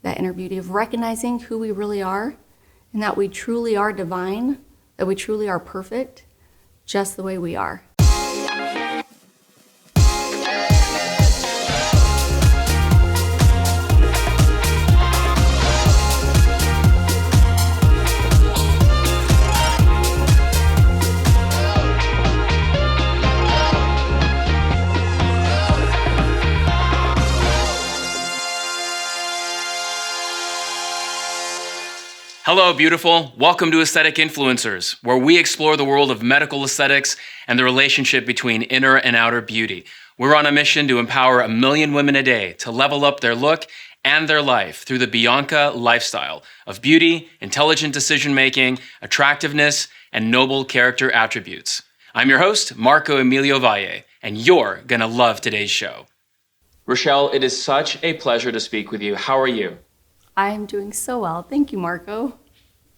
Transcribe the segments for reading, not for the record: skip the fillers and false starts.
that inner beauty of recognizing who we really are and that we truly are divine, that we truly are perfect, just the way we are. Hello, beautiful. Welcome to Aesthetic Influencers, where we explore the world of medical aesthetics and the relationship between inner and outer beauty. We're on a mission to empower 1 million women a day to level up their look and their life through the Bianca lifestyle of beauty, intelligent decision-making, attractiveness, and noble character attributes. I'm your host, Marco Emilio Valle, and you're gonna love today's show. Rechelle, it is such a pleasure to speak with you. How are you? I'm doing so well. Thank you, Marco.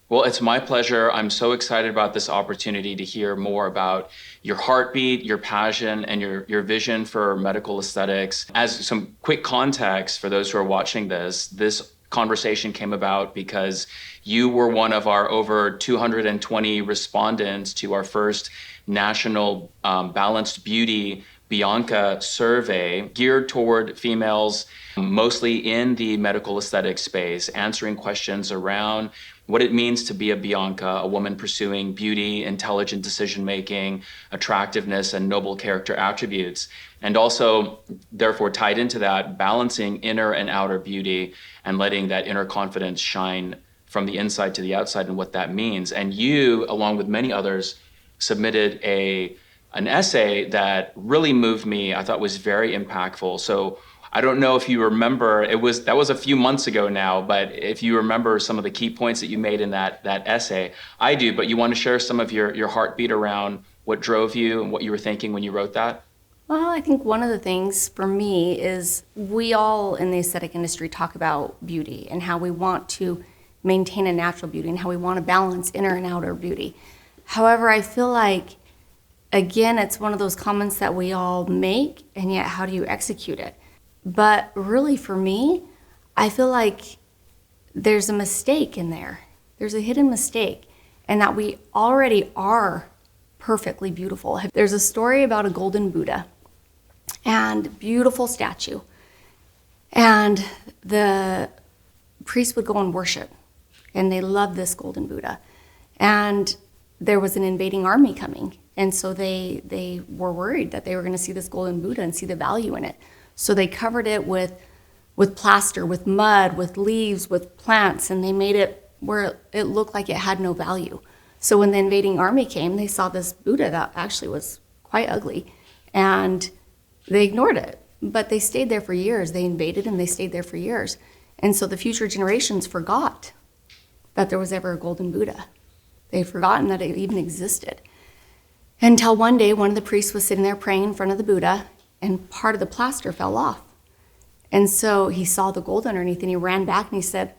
Well, it's my pleasure. I'm so excited about this opportunity to hear more about your heartbeat, your passion, and your vision for medical aesthetics. As some quick context for those who are watching this conversation came about because you were one of our over 220 respondents to our first national Balanced Beauty Bianca survey geared toward females, mostly in the medical aesthetic space, answering questions around what it means to be a Bianca, a woman pursuing beauty, intelligent decision-making, attractiveness, and noble character attributes. And also, therefore, tied into that, balancing inner and outer beauty and letting that inner confidence shine from the inside to the outside and what that means. And you, along with many others, submitted an essay that really moved me. I thought was very impactful. So I don't know if you remember, that was a few months ago now, but if you remember some of the key points that you made in that essay. I do, but you want to share some of your heartbeat around what drove you and what you were thinking when you wrote that? Well, I think one of the things for me is we all in the aesthetic industry talk about beauty and how we want to maintain a natural beauty and how we want to balance inner and outer beauty. However, I feel like, again, it's one of those comments that we all make, and yet how do you execute it? But really for me, I feel like there's a mistake in there. There's a hidden mistake, and that we already are perfectly beautiful. There's a story about a golden Buddha and beautiful statue. And the priest would go and worship, and they loved this golden Buddha. And there was an invading army coming. And so they were worried that they were going to see this golden Buddha and see the value in it. So they covered it with plaster, with mud, with leaves, with plants, and they made it where it looked like it had no value. So when the invading army came, they saw this Buddha that actually was quite ugly, and they ignored it. But they stayed there for years. They invaded and they stayed there for years. And so the future generations forgot that there was ever a golden Buddha. They'd forgotten that it even existed. Until one day, one of the priests was sitting there praying in front of the Buddha, and part of the plaster fell off. And so he saw the gold underneath, and he ran back and he said,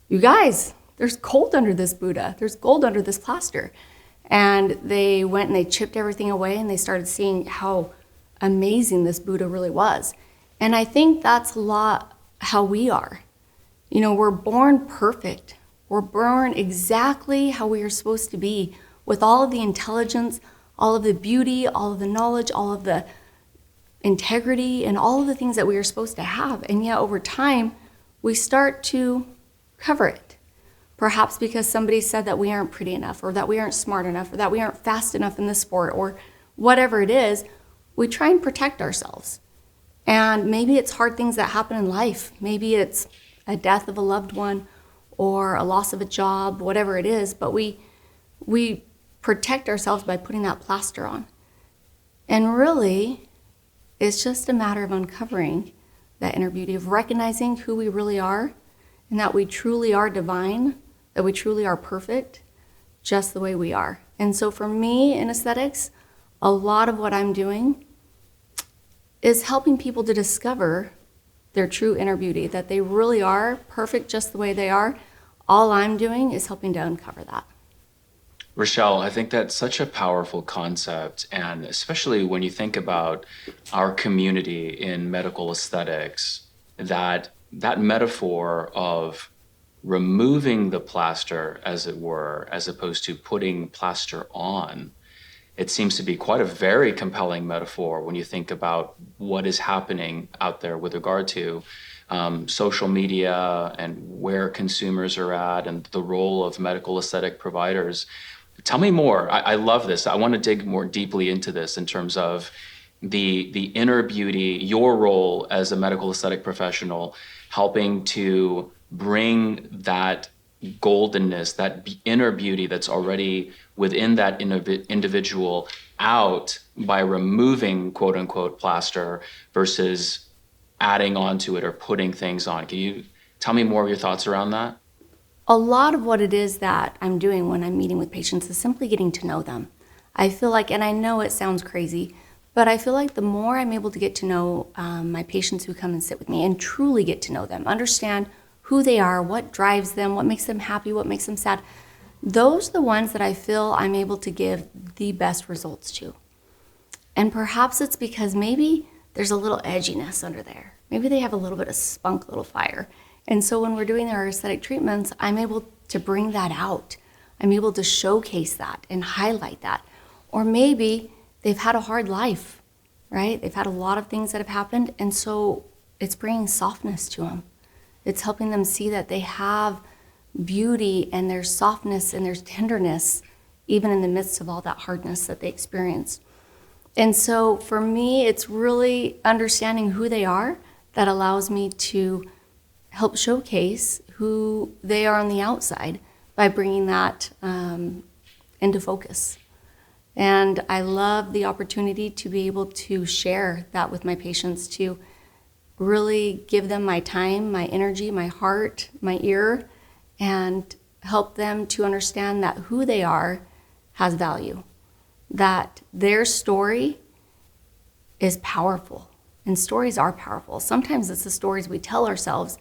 "You guys, there's gold under this Buddha. There's gold under this plaster." And they went and they chipped everything away, and they started seeing how amazing this Buddha really was. And I think that's a lot how we are. You know, we're born perfect. We're born exactly how we are supposed to be, with all of the intelligence, all of the beauty, all of the knowledge, all of the integrity, and all of the things that we are supposed to have. And yet over time, we start to cover it. Perhaps because somebody said that we aren't pretty enough, or that we aren't smart enough, or that we aren't fast enough in this sport, or whatever it is, we try and protect ourselves. And maybe it's hard things that happen in life. Maybe it's a death of a loved one or a loss of a job, whatever it is, but we protect ourselves by putting that plaster on. And really, it's just a matter of uncovering that inner beauty, of recognizing who we really are, and that we truly are divine, that we truly are perfect, just the way we are. And so for me in aesthetics, a lot of what I'm doing is helping people to discover their true inner beauty, that they really are perfect just the way they are. All I'm doing is helping to uncover that. Rechelle, I think that's such a powerful concept, and especially when you think about our community in medical aesthetics, that that metaphor of removing the plaster, as it were, as opposed to putting plaster on, it seems to be quite a very compelling metaphor when you think about what is happening out there with regard to social media and where consumers are at and the role of medical aesthetic providers. Tell me more. I love this. I want to dig more deeply into this in terms of the inner beauty, your role as a medical aesthetic professional, helping to bring that goldenness, that inner beauty that's already within that individual out by removing quote unquote plaster versus adding onto it or putting things on. Can you tell me more of your thoughts around that? A lot of what it is that I'm doing when I'm meeting with patients is simply getting to know them. I feel like, and I know it sounds crazy, but I feel like the more I'm able to get to know my patients who come and sit with me and truly get to know them, understand who they are, what drives them, what makes them happy, what makes them sad, those are the ones that I feel I'm able to give the best results to. And perhaps it's because maybe there's a little edginess under there. Maybe they have a little bit of spunk, a little fire. And so when we're doing our aesthetic treatments, I'm able to bring that out. I'm able to showcase that and highlight that. Or maybe they've had a hard life, right? They've had a lot of things that have happened, and so it's bringing softness to them. It's helping them see that they have beauty and there's softness and there's tenderness, even in the midst of all that hardness that they experience. And so for me, it's really understanding who they are that allows me to help showcase who they are on the outside by bringing that into focus. And I love the opportunity to be able to share that with my patients, to really give them my time, my energy, my heart, my ear, and help them to understand that who they are has value, that their story is powerful, and stories are powerful. Sometimes it's the stories we tell ourselves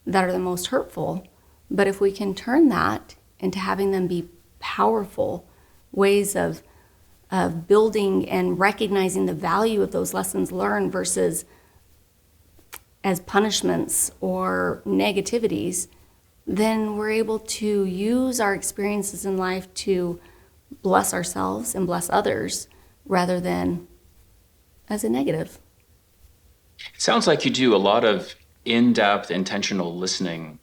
that are the most hurtful, but if we can turn that into having them be powerful ways of building and recognizing the value of those lessons learned versus as punishments or negativities, then we're able to use our experiences in life to bless ourselves and bless others rather than as a negative. It sounds like you do a lot of in-depth, intentional listening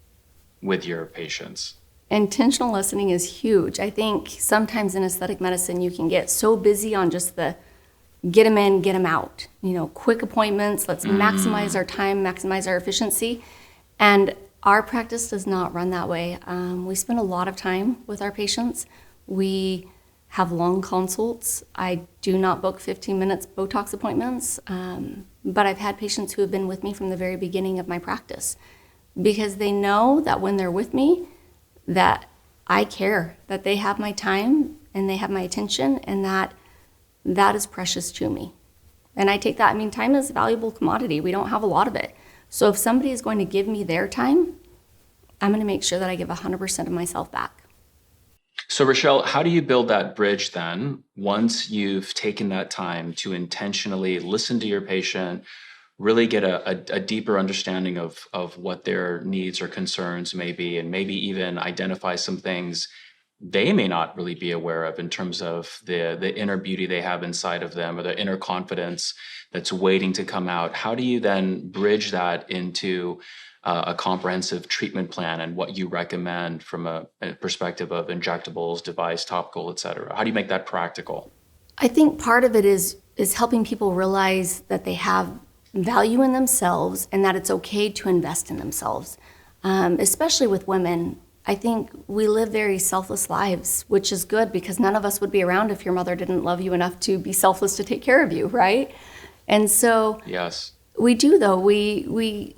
with your patients. Intentional listening is huge. I think sometimes in aesthetic medicine, you can get so busy on just the get them in, get them out. Quick appointments, let's maximize our time, maximize our efficiency. And our practice does not run that way. We spend a lot of time with our patients. We have long consults. I do not book 15 minutes Botox appointments, but I've had patients who have been with me from the very beginning of my practice because they know that when they're with me, that I care, that they have my time and they have my attention, and that is precious to me. And I take that, time is a valuable commodity. We don't have a lot of it. So if somebody is going to give me their time, I'm going to make sure that I give 100% of myself back. So Rechelle, how do you build that bridge then once you've taken that time to intentionally listen to your patient, really get a deeper understanding of what their needs or concerns may be, and maybe even identify some things they may not really be aware of in terms of the inner beauty they have inside of them or the inner confidence that's waiting to come out? How do you then bridge that into a comprehensive treatment plan and what you recommend from a perspective of injectables, device, topical, et cetera? How do you make that practical? I think part of it is helping people realize that they have value in themselves and that it's okay to invest in themselves, especially with women. I think we live very selfless lives, which is good because none of us would be around if your mother didn't love you enough to be selfless to take care of you, right? And so yes, we do, though. We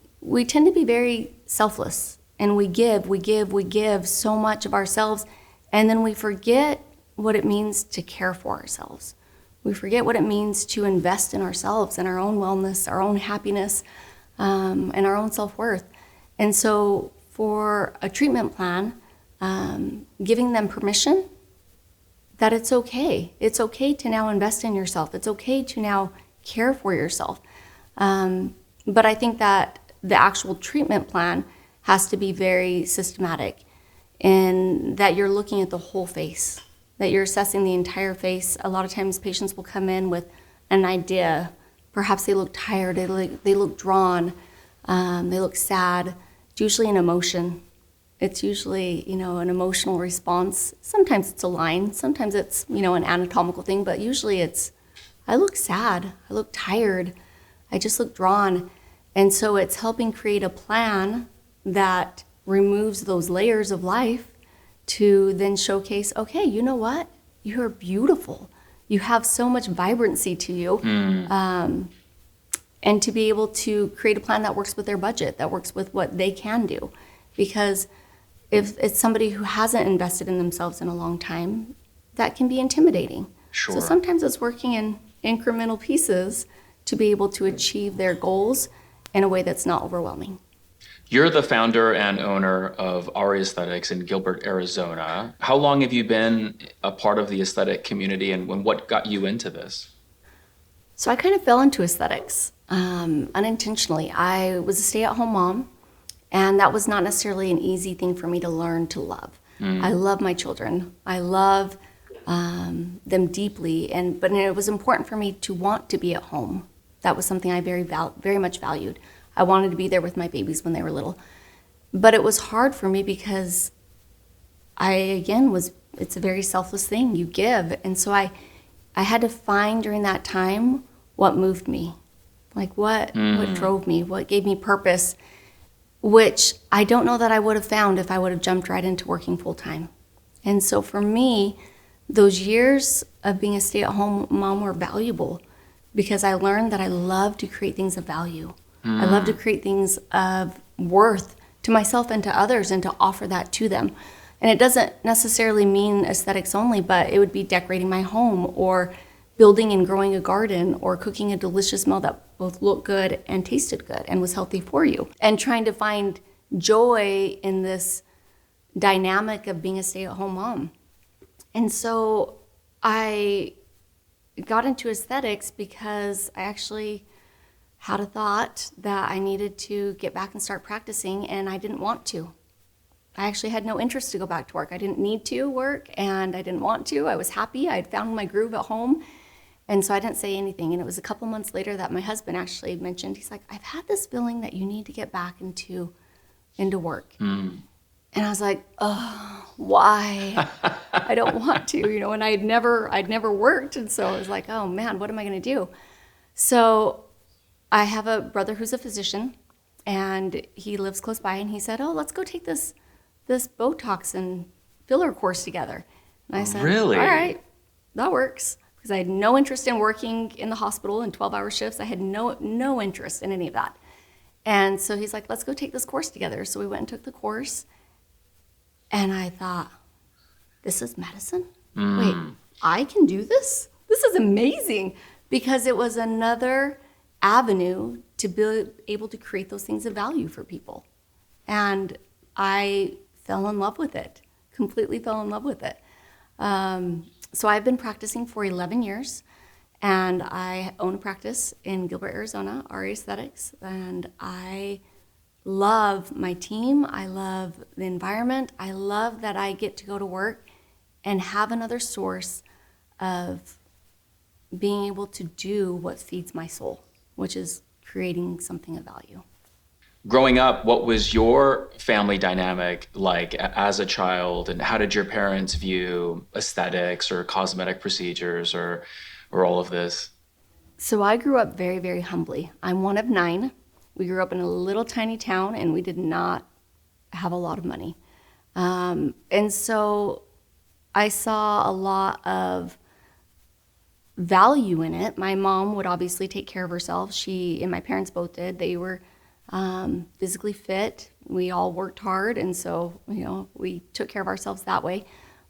tend to be very selfless, and we give so much of ourselves, and then we forget what it means to care for ourselves. We forget what it means to invest in ourselves and our own wellness, our own happiness, and our own self-worth. And so for a treatment plan, giving them permission that it's okay. It's okay to now invest in yourself. It's okay to now care for yourself. But I think that the actual treatment plan has to be very systematic in that you're looking at the whole face, that you're assessing the entire face. A lot of times patients will come in with an idea. Perhaps they look tired, they look drawn, they look sad. It's usually an emotion. It's usually, an emotional response. Sometimes it's a line, sometimes it's, an anatomical thing, but usually it's, I look sad, I look tired, I just look drawn. And so it's helping create a plan that removes those layers of life to then showcase, okay, you know what? You're beautiful. You have so much vibrancy to you. And to be able to create a plan that works with their budget, that works with what they can do. Because if it's somebody who hasn't invested in themselves in a long time, that can be intimidating. Sure. So sometimes it's working in incremental pieces to be able to achieve their goals in a way that's not overwhelming. You're the founder and owner of Auri Aesthetics in Gilbert, Arizona. How long have you been a part of the aesthetic community, and what got you into this? So I kind of fell into aesthetics unintentionally. I was a stay-at-home mom, and that was not necessarily an easy thing for me to learn to love. I love my children. I love them deeply, but it was important for me to want to be at home. That was something I very much valued. I wanted to be there with my babies when they were little. But it was hard for me because it's a very selfless thing. You give. And so I had to find during that time what moved me. Like what drove me, what gave me purpose, which I don't know that I would have found if I would have jumped right into working full time. And so for me, those years of being a stay-at-home mom were valuable because I learned that I love to create things of value. I love to create things of worth to myself and to others and to offer that to them. And it doesn't necessarily mean aesthetics only, but it would be decorating my home or building and growing a garden or cooking a delicious meal that both looked good and tasted good and was healthy for you. And trying to find joy in this dynamic of being a stay-at-home mom. And so I got into aesthetics because I actually had a thought that I needed to get back and start practicing, and I didn't want to. I actually had no interest to go back to work. I didn't need to work, and I didn't want to. I was happy. I had found my groove at home, and so I didn't say anything. And it was a couple months later that my husband actually mentioned, he's like, I've had this feeling that you need to get back into work. And I was like, oh, why? I don't want to, and I'd never worked. And so I was like, oh man, what am I going to do? So I have a brother who's a physician, and he lives close by, and he said, oh, let's go take this Botox and filler course together. And I said, really? All right, that works. Because I had no interest in working in the hospital in 12-hour shifts. I had no interest in any of that. And so he's like, let's go take this course together. So we went and took the course, and I thought, this is medicine? Wait, I can do this? This is amazing. Because it was another avenue to be able to create those things of value for people. And I fell in love with it, completely fell in love with it. So I've been practicing for 11 years, and I own a practice in Gilbert, Arizona, Auri Aesthetics, and I love my team. I love the environment. I love that I get to go to work and have another source of being able to do what feeds my soul, which is creating something of value. Growing up, what was your family dynamic like as a child, and how did your parents view aesthetics or cosmetic procedures or all of this? So I grew up very, very humbly. I'm one of 9. We grew up in a little tiny town, and we did not have a lot of money. And so I saw a lot of value in it. My mom would obviously take care of herself. She and my parents both did. They were physically fit. We all worked hard, and so we took care of ourselves that way.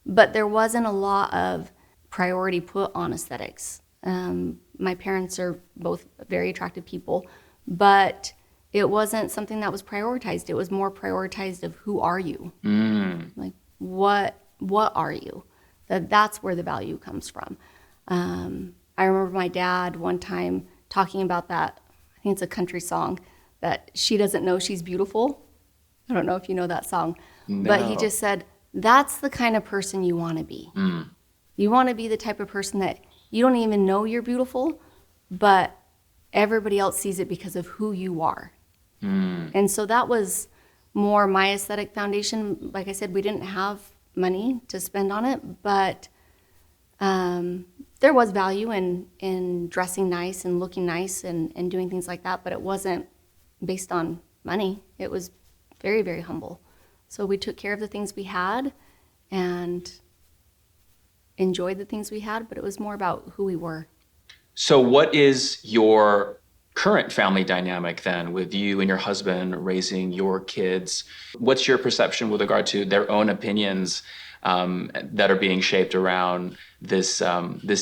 But there wasn't a lot of priority put on aesthetics. My parents are both very attractive people, but it wasn't something that was prioritized. It was more prioritized of who are you? Like what are you? That's where the value comes from. I remember my dad one time talking about that. I think it's a country song that she doesn't know she's beautiful. I don't know if you know that song, but he No. just said, that's the kind of person you want to be. You want to be the type of person that you don't even know you're beautiful, but everybody else sees it because of who you are. And so that was more my aesthetic foundation. Like I said, we didn't have money to spend on it, but there was value in dressing nice and looking nice and doing things like that, but it wasn't based on money. It was very, very humble. So we took care of the things we had and enjoyed the things we had, but it was more about who we were. So what is your current family dynamic then with you and your husband raising your kids? What's your perception with regard to their own opinions that are being shaped around this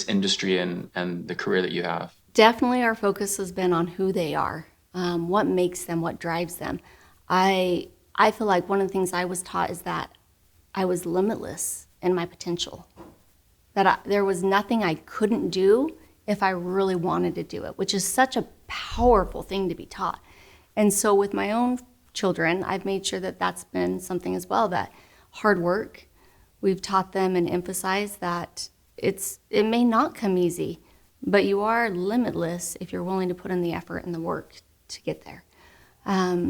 industry and the career that you have? Definitely our focus has been on who they are, what makes them, what drives them. I feel like one of the things I was taught is that I was limitless in my potential, that there was nothing I couldn't do if I really wanted to do it, which is such a powerful thing to be taught. And so with my own children, I've made sure that that's been something as well, that hard work, we've taught them and emphasized that it may not come easy, but you are limitless if you're willing to put in the effort and the work to get there.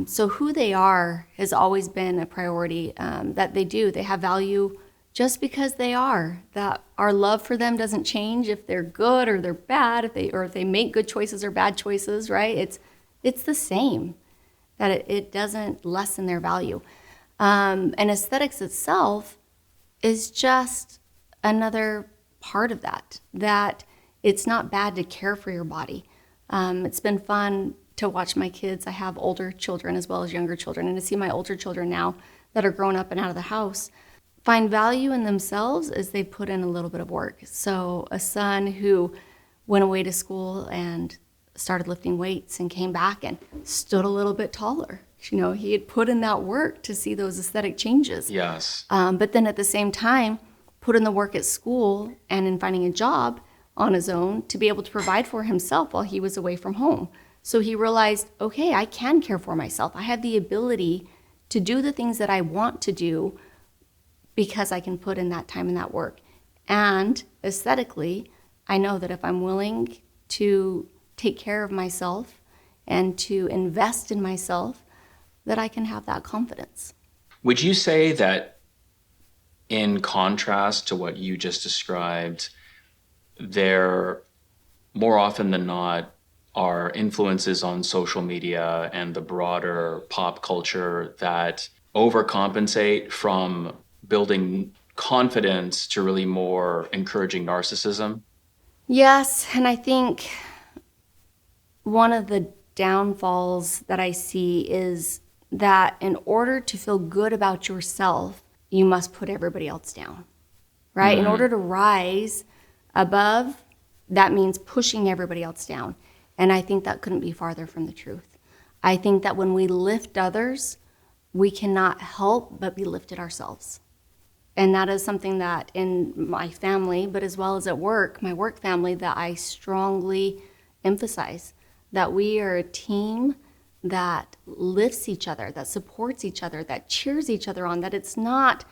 So who they are has always been a priority, that they do. They have value just because they are, that our love for them doesn't change if they're good or they're bad, if they make good choices or bad choices, right? It's the same, that it doesn't lessen their value. And aesthetics itself is just another part of that it's not bad to care for your body. It's been fun to watch my kids. I have older children as well as younger children, and to see my older children now that are grown up and out of the house find value in themselves as they put in a little bit of work. So a son who went away to school and started lifting weights and came back and stood a little bit taller. You know, he had put in that work to see those aesthetic changes. Yes. But then at the same time, put in the work at school and in finding a job on his own to be able to provide for himself while he was away from home. So he realized, okay, I can care for myself. I have the ability to do the things that I want to do because I can put in that time and that work. And aesthetically, I know that if I'm willing to take care of myself and to invest in myself, that I can have that confidence. Would you say that in contrast to what you just described, there more often than not are influences on social media and the broader pop culture that overcompensate from building confidence to really more encouraging narcissism? Yes, and I think one of the downfalls that I see is that in order to feel good about yourself, you must put everybody else down, right? In order to rise above, that means pushing everybody else down. And I think that couldn't be farther from the truth. I think that when we lift others, we cannot help but be lifted ourselves. And that is something that in my family, but as well as at work, my work family, that I strongly emphasize, that we are a team that lifts each other, that supports each other, that cheers each other on, that it's not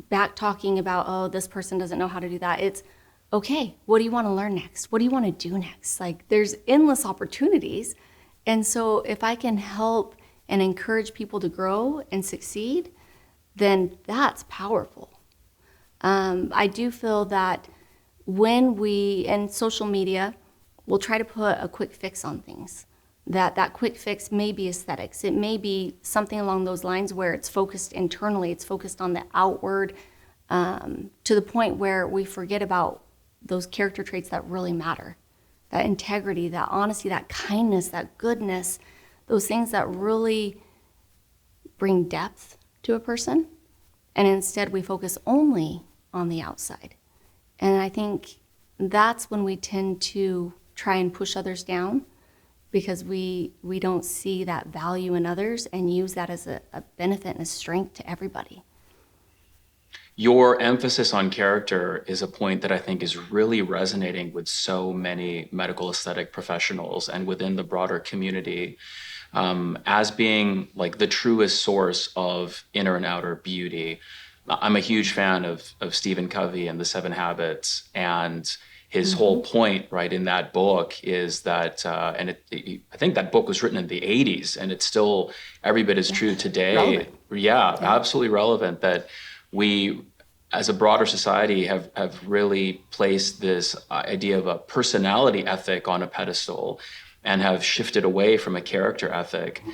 back talking about, oh, this person doesn't know how to do that. It's, okay, what do you want to learn next? What do you want to do next? Like, there's endless opportunities. And so if I can help and encourage people to grow and succeed, then that's powerful. I do feel that when we, and social media, will try to put a quick fix on things, that quick fix may be aesthetics. It may be something along those lines where it's focused internally, it's focused on the outward, to the point where we forget about those character traits that really matter. That integrity, that honesty, that kindness, that goodness, those things that really bring depth to a person. And instead we focus only on the outside. And I think that's when we tend to try and push others down, because we don't see that value in others and use that as a benefit and a strength to everybody. Your emphasis on character is a point that I think is really resonating with so many medical aesthetic professionals and within the broader community. as being like the truest source of inner and outer beauty. I'm a huge fan of Stephen Covey and the Seven Habits, and his whole point, right, in that book is that, I think that book was written in the 80s, and it's still every bit as true today. Relevant. Yeah, absolutely relevant, that we, as a broader society, have really placed this idea of a personality ethic on a pedestal and have shifted away from a character ethic.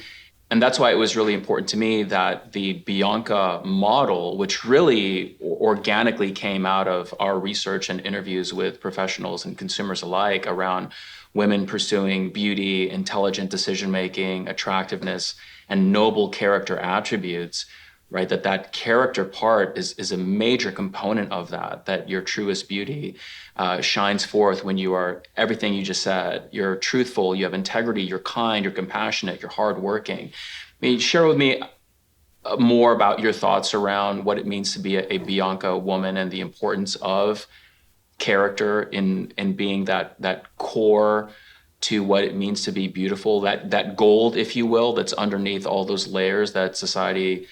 And that's why it was really important to me that the Bianca model, which really organically came out of our research and interviews with professionals and consumers alike around women pursuing beauty, intelligent decision-making, attractiveness, and noble character attributes, right? That character part is a major component of that your truest beauty shines forth when you are everything you just said. You're truthful, you have integrity, you're kind, you're compassionate, you're hardworking. I mean, share with me more about your thoughts around what it means to be a Bianca woman and the importance of character in being that core to what it means to be beautiful, that gold, if you will, that's underneath all those layers that society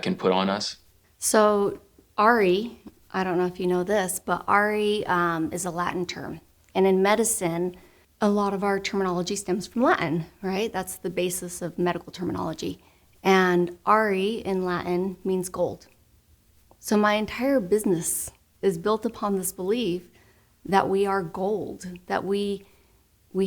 can put on us. So Auri, I don't know if you know this, but Auri is a Latin term. And in medicine, a lot of our terminology stems from Latin, right? That's the basis of medical terminology. And Auri in Latin means gold. So my entire business is built upon this belief that we are gold, that we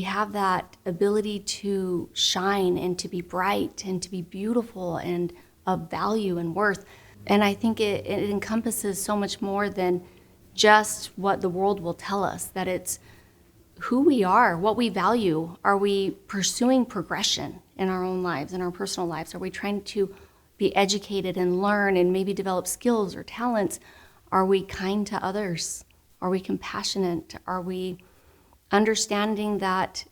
have that ability to shine and to be bright and to be beautiful and of value and worth. And I think it encompasses so much more than just what the world will tell us, that it's who we are, what we value. Are we pursuing progression in our own lives, in our personal lives? Are we trying to be educated and learn and maybe develop skills or talents? Are we kind to others? Are we compassionate? Are we understanding that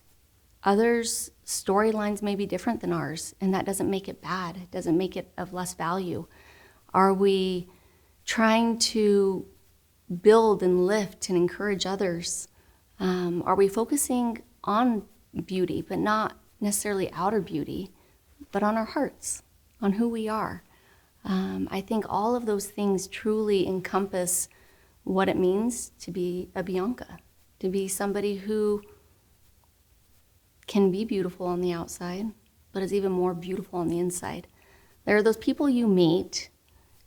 others' storylines may be different than ours, and that doesn't make it bad. It doesn't make it of less value. Are we trying to build and lift and encourage others? Are we focusing on beauty, but not necessarily outer beauty, but on our hearts, on who we are? I think all of those things truly encompass what it means to be a Bianca, to be somebody who can be beautiful on the outside, but is even more beautiful on the inside. There are those people you meet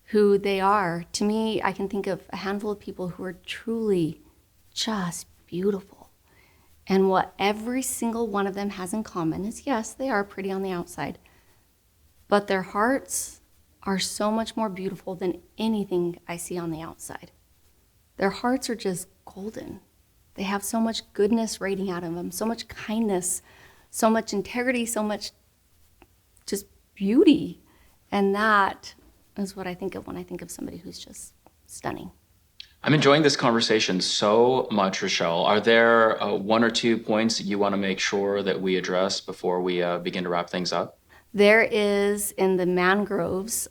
who they are. To me, I can think of a handful of people who are truly just beautiful. And what every single one of them has in common is, yes, they are pretty on the outside, but their hearts are so much more beautiful than anything I see on the outside. Their hearts are just golden. They have so much goodness radiating out of them, so much kindness, so much integrity, so much just beauty. And that is what I think of when I think of somebody who's just stunning. I'm enjoying this conversation so much, Rechelle. Are there one or two points that you want to make sure that we address before we begin to wrap things up? There is, in the mangroves,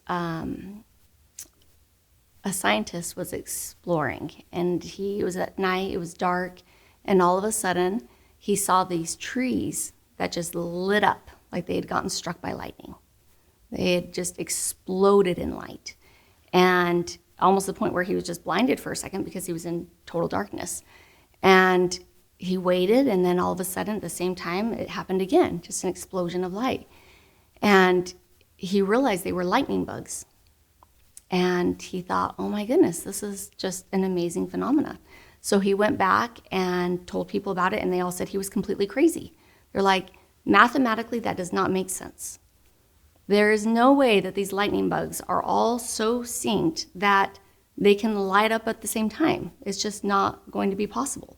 a scientist was exploring, and he was at night, it was dark, and all of a sudden he saw these trees that just lit up like they had gotten struck by lightning. They had just exploded in light, and almost the point where he was just blinded for a second because he was in total darkness. And he waited, and then all of a sudden at the same time it happened again, just an explosion of light. And he realized they were lightning bugs. And he thought, oh my goodness, this is just an amazing phenomena. So he went back and told people about it, and they all said he was completely crazy. They're like, mathematically, that does not make sense. There is no way that these lightning bugs are all so synced that they can light up at the same time. It's just not going to be possible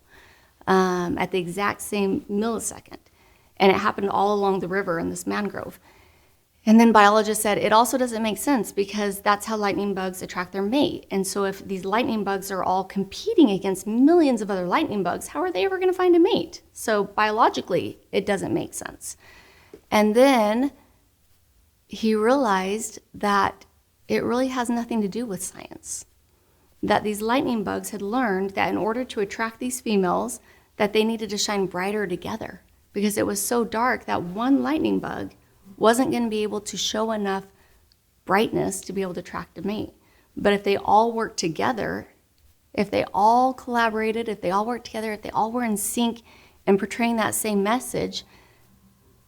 at the exact same millisecond. And it happened all along the river in this mangrove. And then biologists said it also doesn't make sense because that's how lightning bugs attract their mate. And so if these lightning bugs are all competing against millions of other lightning bugs, how are they ever going to find a mate? So biologically, it doesn't make sense. And then he realized that it really has nothing to do with science. That these lightning bugs had learned that in order to attract these females, that they needed to shine brighter together because it was so dark that one lightning bug wasn't going to be able to show enough brightness to be able to attract a mate. But if they all worked together, if they all collaborated, if they all worked together, if they all were in sync and portraying that same message,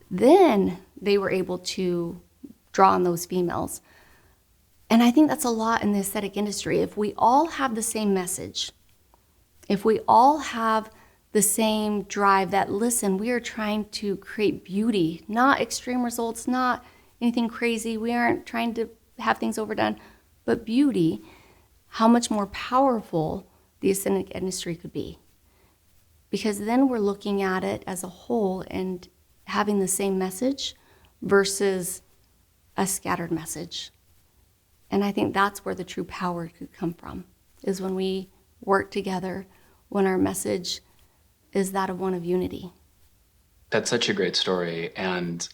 then they were able to draw on those females. And I think that's a lot in the aesthetic industry. If we all have the same message, if we all have the same drive that, listen, we are trying to create beauty, not extreme results, not anything crazy. We aren't trying to have things overdone, but beauty, how much more powerful the aesthetic industry could be. Because then we're looking at it as a whole and having the same message versus a scattered message. And I think that's where the true power could come from, is when we work together, when our message is that of one of unity. That's such a great story. And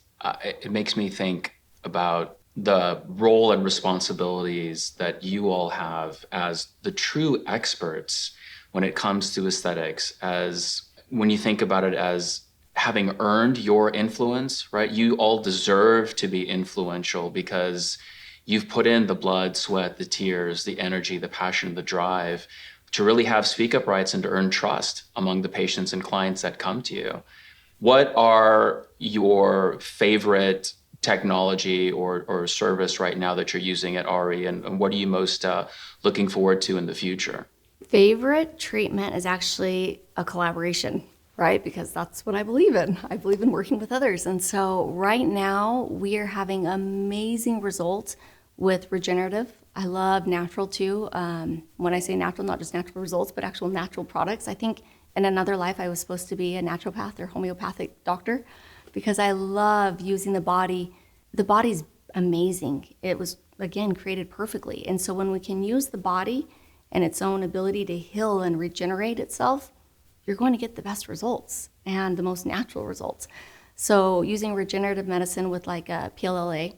it makes me think about the role and responsibilities that you all have as the true experts when it comes to aesthetics, as when you think about it as having earned your influence, right? You all deserve to be influential because you've put in the blood, sweat, the tears, the energy, the passion, the drive to really have speak up rights and to earn trust among the patients and clients that come to you. What are your favorite technology or service right now that you're using at Auri, and what are you most looking forward to in the future? Favorite treatment is actually a collaboration, right? Because that's what I believe in. I believe in working with others. And so right now we are having amazing results with regenerative. I love natural too. When I say natural, not just natural results, but actual natural products. I think in another life I was supposed to be a naturopath or homeopathic doctor because I love using the body. The body's amazing. It was, again, created perfectly. And so when we can use the body and its own ability to heal and regenerate itself, you're going to get the best results and the most natural results. So using regenerative medicine with like a PLLA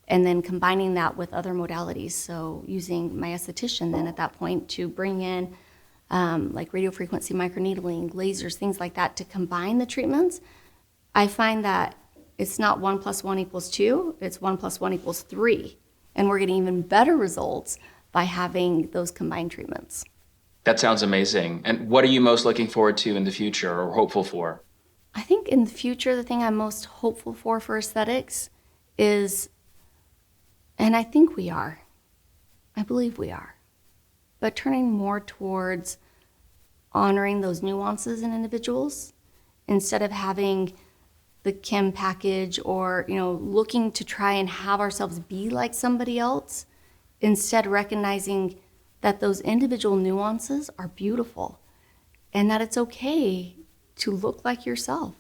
and then combining that with other modalities. So using my esthetician then at that point to bring in like radiofrequency microneedling, lasers, things like that to combine the treatments. I find that it's not 1 + 1 = 2, it's 1 + 1 = 3. And we're getting even better results by having those combined treatments. That sounds amazing. And what are you most looking forward to in the future or hopeful for? I think in the future, the thing I'm most hopeful for aesthetics is, and I think we are, I believe we are, but turning more towards honoring those nuances in individuals instead of having the chem package or, looking to try and have ourselves be like somebody else, instead recognizing that those individual nuances are beautiful and that it's okay to look like yourself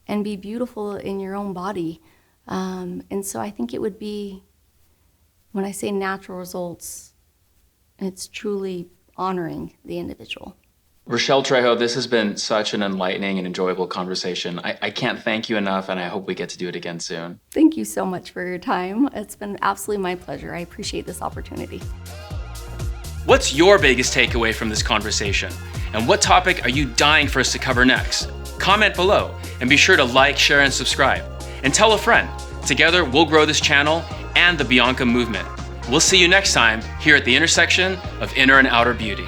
and be beautiful in your own body. And so I think it would be, when I say natural results, it's truly honoring the individual. Rechelle Trejo, this has been such an enlightening and enjoyable conversation. I can't thank you enough, and I hope we get to do it again soon. Thank you so much for your time. It's been absolutely my pleasure. I appreciate this opportunity. What's your biggest takeaway from this conversation? And what topic are you dying for us to cover next? Comment below, and be sure to like, share, and subscribe. And tell a friend. Together, we'll grow this channel and the Bianca movement. We'll see you next time here at the intersection of inner and outer beauty.